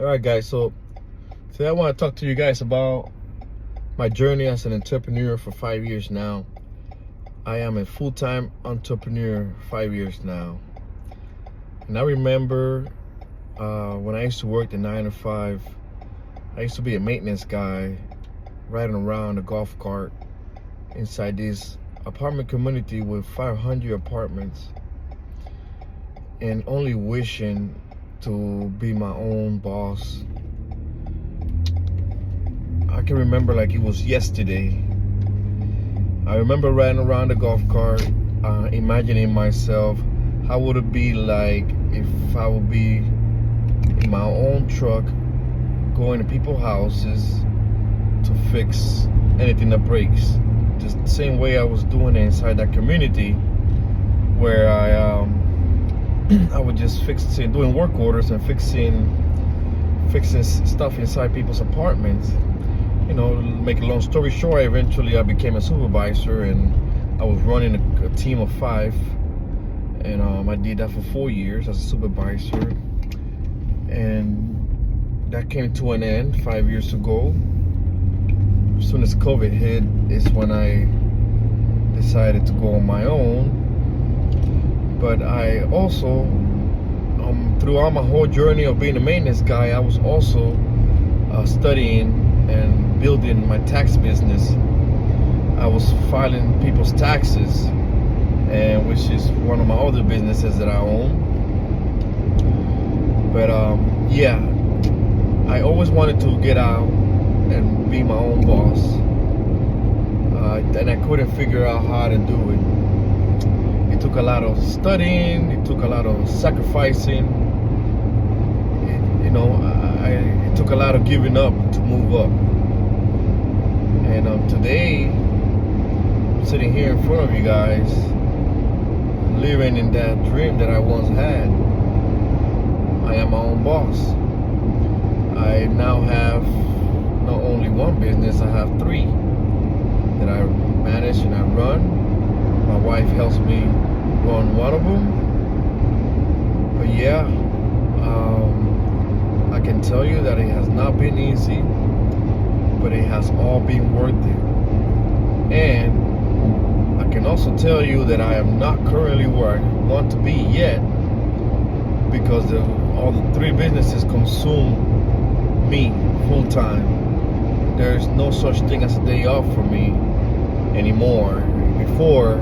All right, guys. So today I want to talk to you guys about my journey as an entrepreneur for 5 years now. I am a full-time entrepreneur 5 years now. And I remember when I used to work the 9 to 5, I used to be a maintenance guy riding around a golf cart inside this apartment community with 500 apartments and only wishing to be my own boss. I can remember like it was yesterday. I remember riding around the golf cart, imagining myself, how would it be like if I would be in my own truck, going to people's houses to fix anything that breaks. Just the same way I was doing it inside that community, where I would just doing work orders and fixing stuff inside people's apartments. Make a long story short, eventually I became a supervisor, and I was running a team of 5, and I did that for 4 years as a supervisor, and that came to an end 5 years ago. As soon as COVID hit is when I decided to go on my own. But I also, throughout my whole journey of being a maintenance guy, I was also studying and building my tax business. I was filing people's taxes, and which is one of my other businesses that I own. But yeah, I always wanted to get out and be my own boss, and I couldn't figure out how to do it. It took a lot of studying, it took a lot of sacrificing, it took a lot of giving up to move up. And today, I'm sitting here in front of you guys, living in that dream that I once had. I am my own boss. I now have not only one business, I have 3 that I manage and I run. My wife helps me run one of them. But yeah, I can tell you that it has not been easy, but it has all been worth it. And I can also tell you that I am not currently where I want to be yet, because all the 3 businesses consume me full time. There's no such thing as a day off for me anymore. Before,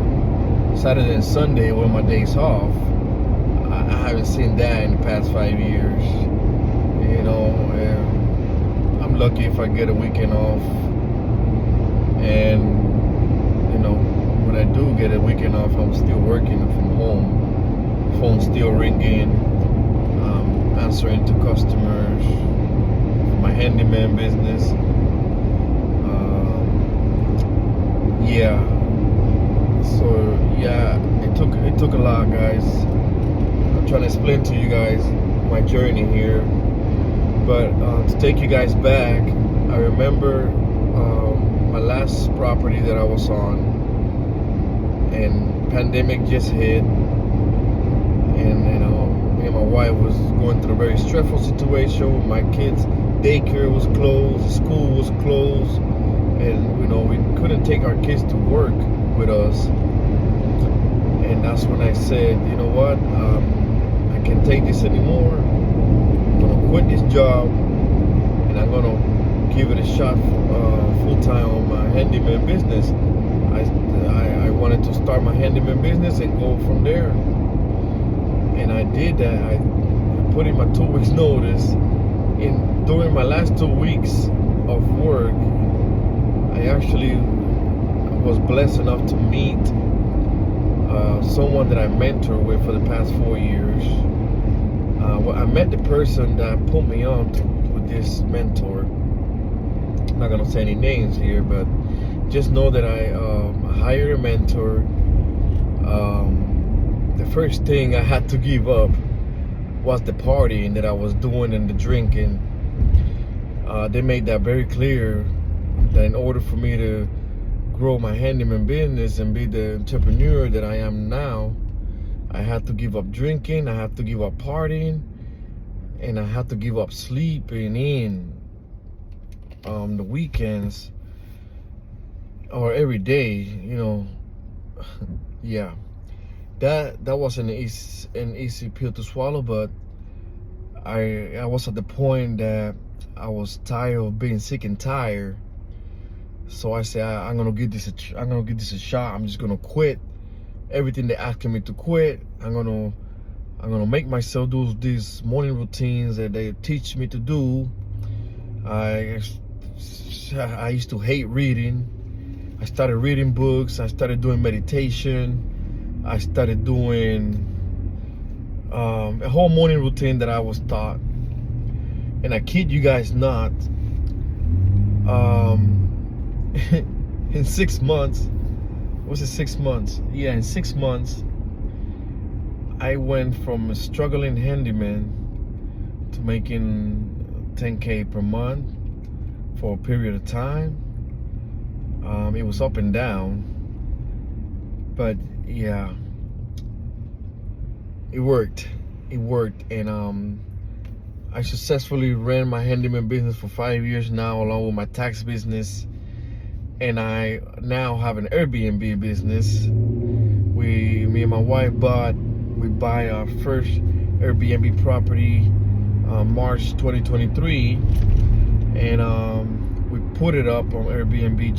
Saturday and Sunday were my days off. I haven't seen that in the past 5 years. I'm lucky if I get a weekend off. And when I do get a weekend off, I'm still working from home. Phone's still ringing, answering to customers, my handyman business. Yeah. So yeah, it took a lot, guys. I'm trying to explain to you guys my journey here, but to take you guys back, I remember my last property that I was on, and pandemic just hit, and me and my wife was going through a very stressful situation with my kids. Daycare was closed, school was closed, and we couldn't take our kids to work with us. And that's when I said, you know what, I can't take this anymore. I'm gonna quit this job, and I'm gonna give it a shot full time on my handyman business. I wanted to start my handyman business and go from there, and I did that. I put in my 2 weeks notice. During my last 2 weeks of work, I actually was blessed enough to meet someone that I mentored with for the past 4 years. I met the person that put me on with this mentor. I'm not gonna say any names here, but just know that I hired a mentor. The first thing I had to give up was the partying that I was doing and the drinking. They made that very clear, that in order for me to grow my handyman business and be the entrepreneur that I am now, I had to give up drinking, I had to give up partying, and I had to give up sleeping in the weekends or every day, yeah, that wasn't an easy pill to swallow, but I was at the point that I was tired of being sick and tired. So I said, I'm gonna give this a shot. I'm just gonna quit everything they're asking me to quit. I'm gonna make myself do these morning routines that they teach me to do. I used to hate reading. I started reading books. I started doing meditation. I started doing a whole morning routine that I was taught. And I kid you guys not, in 6 months, was it 6 months? Yeah, in 6 months, I went from a struggling handyman to making $10K per month for a period of time. It was up and down, but yeah, it worked. And I successfully ran my handyman business for 5 years now, along with my tax business. And I now have an Airbnb business. Me and my wife we buy our first Airbnb property March 2023, and we put it up on Airbnb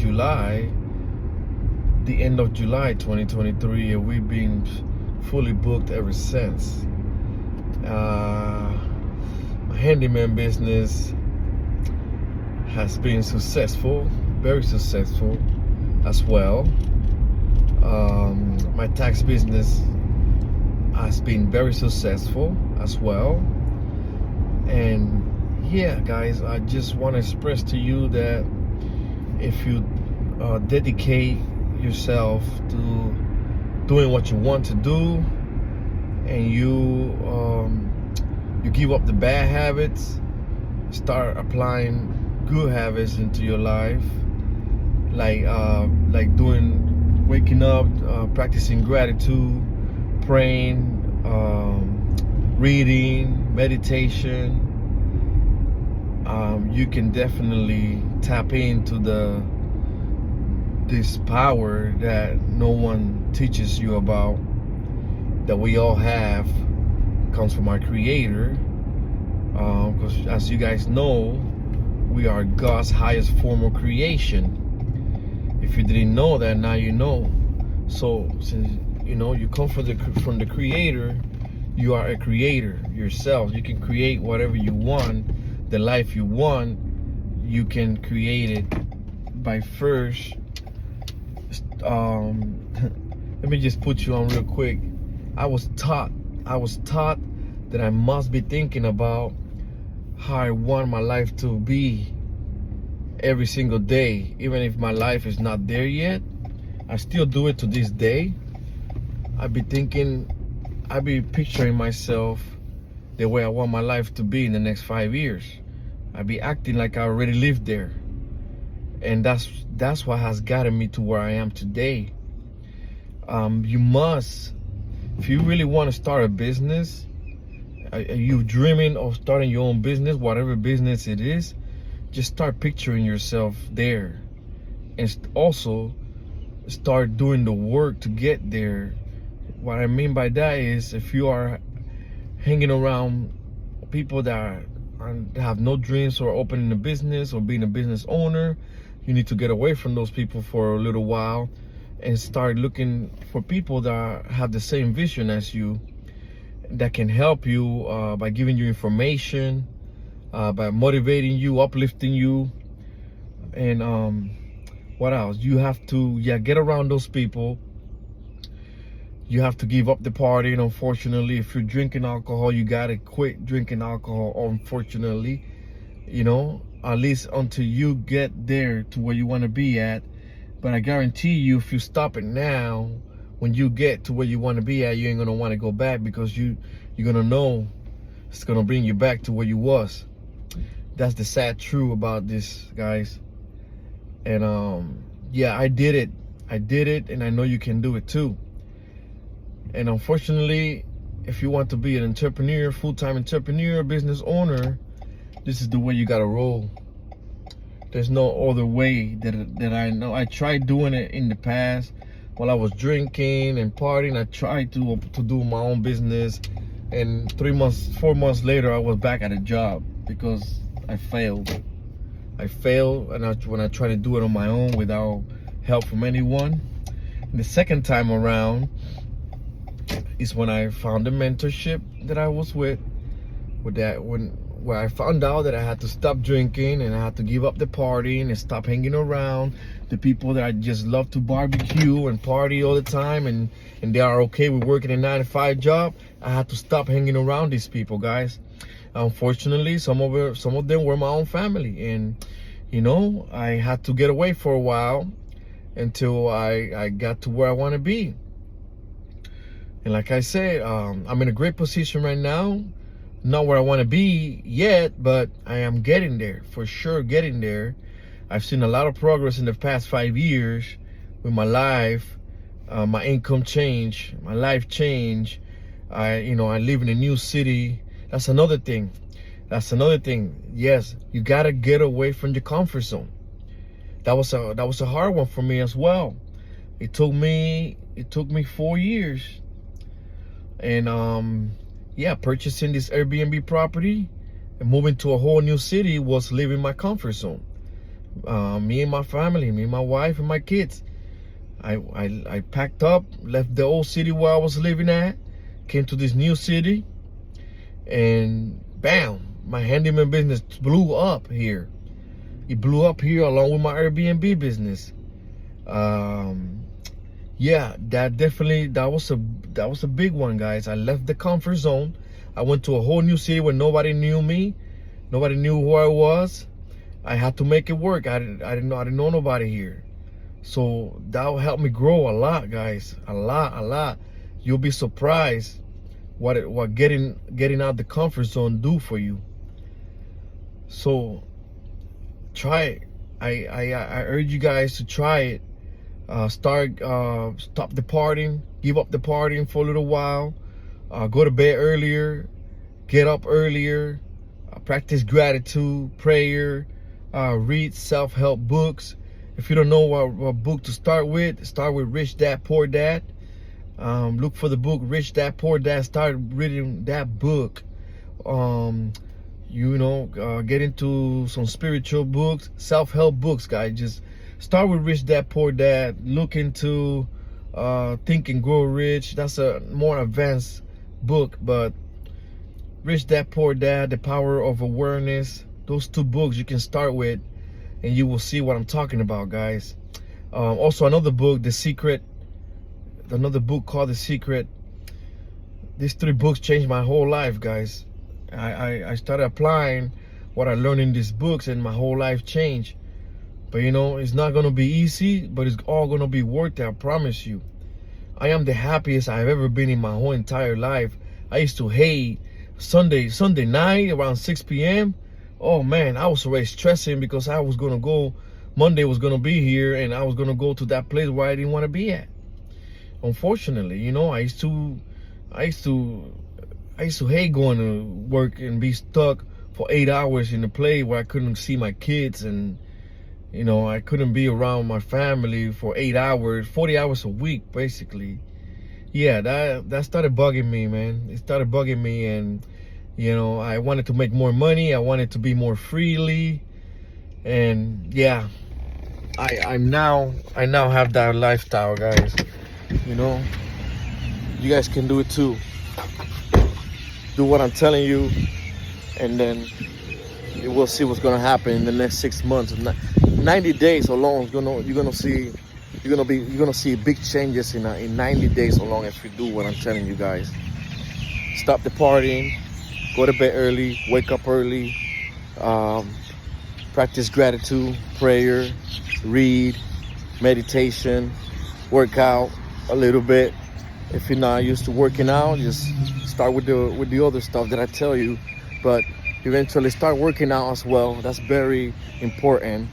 the end of July 2023, and we've been fully booked ever since. My handyman business has been successful, very successful as well. My tax business has been very successful as well. And yeah, guys, I just want to express to you that if you dedicate yourself to doing what you want to do, and you give up the bad habits, start applying good habits into your life, like waking up, practicing gratitude, praying, reading, meditation, you can definitely tap into this power that no one teaches you about, that we all have. Comes from our Creator, because as you guys know, we are God's highest form of creation. If you didn't know that, now you know. So since you come from the Creator, you are a creator yourself. You can create whatever you want, the life you want. You can create it by first let me just put you on real quick. I was taught that I must be thinking about how I want my life to be every single day. Even if my life is not there yet, I still do it to this day. I be picturing myself the way I want my life to be in the next 5 years. I be acting like I already lived there. And that's what has gotten me to where I am today. You must, if you really want to start a business, are you dreaming of starting your own business, whatever business it is, just start picturing yourself there. And also start doing the work to get there. What I mean by that is, if you are hanging around people that have no dreams or opening a business or being a business owner, you need to get away from those people for a little while and start looking for people that have the same vision as you, that can help you by giving you information, by motivating you, uplifting you. And what else? You have to get around those people. You have to give up the party. And unfortunately, if you're drinking alcohol, you gotta quit drinking alcohol, unfortunately, at least until you get there to where you want to be at. But I guarantee you, if you stop it now, when you get to where you want to be at, you ain't gonna want to go back, because you're gonna know it's gonna bring you back to where you was. That's the sad truth about this, guys. And I did it, and I know you can do it too. And unfortunately, if you want to be an entrepreneur, full-time entrepreneur, business owner, this is the way you gotta roll. There's no other way that I know. I tried doing it in the past while I was drinking and partying. I tried to do my own business, and 4 months later, I was back at a job because I failed. And when I tried to do it on my own without help from anyone. And the second time around is when I found the mentorship that I was with that where I found out that I had to stop drinking and I had to give up the partying and stop hanging around the people that I just love to barbecue and party all the time, and they are okay with working a 9-to-5 job. I had to stop hanging around these people, guys. Unfortunately, some of them were my own family, and I had to get away for a while until I got to where I want to be. And like I said, I'm in a great position right now. Not where I want to be yet, but I am getting there, for sure getting there. I've seen a lot of progress in the past 5 years with my life, my income change, my life change. I live in a new city. That's another thing. Yes, you gotta get away from your comfort zone. That was a hard one for me as well. It took me 4 years. And purchasing this Airbnb property and moving to a whole new city was leaving my comfort zone. Me and my family, me and my wife and my kids. I packed up, left the old city where I was living at, came to this new city, and bam, my handyman business blew up here. It blew up here along with my Airbnb business. That was a big one, guys. I left the comfort zone. I went to a whole new city where nobody knew me, nobody knew who I was. I had to make it work. I didn't know nobody here, so that helped me grow a lot, guys. A lot. You'll be surprised what getting out the comfort zone do for you. So try it. I urge you guys to try it. Stop the partying, give up the partying for a little while, go to bed earlier, get up earlier, practice gratitude, prayer, read self-help books. If you don't know what book to start with Rich Dad Poor Dad. Look for the book Rich Dad Poor Dad. Start reading that book. Get into some spiritual books, self-help books, guys. Just start with Rich Dad Poor Dad. Look into Think and Grow Rich. That's a more advanced book, but Rich Dad Poor Dad, The Power of Awareness, those two books you can start with, and you will see what I'm talking about, guys. Also another book, another book called The Secret. These 3 books changed my whole life, guys. I started applying what I learned in these books, and my whole life changed. But it's not gonna be easy, but it's all gonna be worth it, I promise you. I am the happiest I've ever been in my whole entire life. I used to hate Sunday night around 6 p.m. Oh man, I was already stressing because I was gonna go, Monday was gonna be here, and I was gonna go to that place where I didn't want to be at. Unfortunately, I used to hate going to work and be stuck for 8 hours in a place where I couldn't see my kids, and I couldn't be around my family for 8 hours, 40 hours a week, basically. Yeah, that started bugging me, man. It started bugging me, and I wanted to make more money. I wanted to be more freely, and yeah, I now have that lifestyle, guys. You guys can do it too. Do what I'm telling you, and then we'll see what's gonna happen in the next 6 months. 90 days alone, you're gonna see big changes in 90 days alone if you do what I'm telling you, guys. Stop the partying, go to bed early, wake up early, practice gratitude, prayer, read, meditation, work out a little bit. If you're not used to working out, just start with the other stuff that I tell you, but eventually start working out as well. That's very important,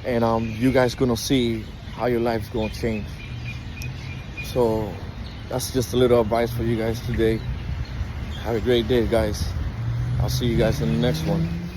and you guys gonna see how your life's gonna change. So that's just a little advice for you guys today. Have a great day, guys. I'll see you guys in the next one.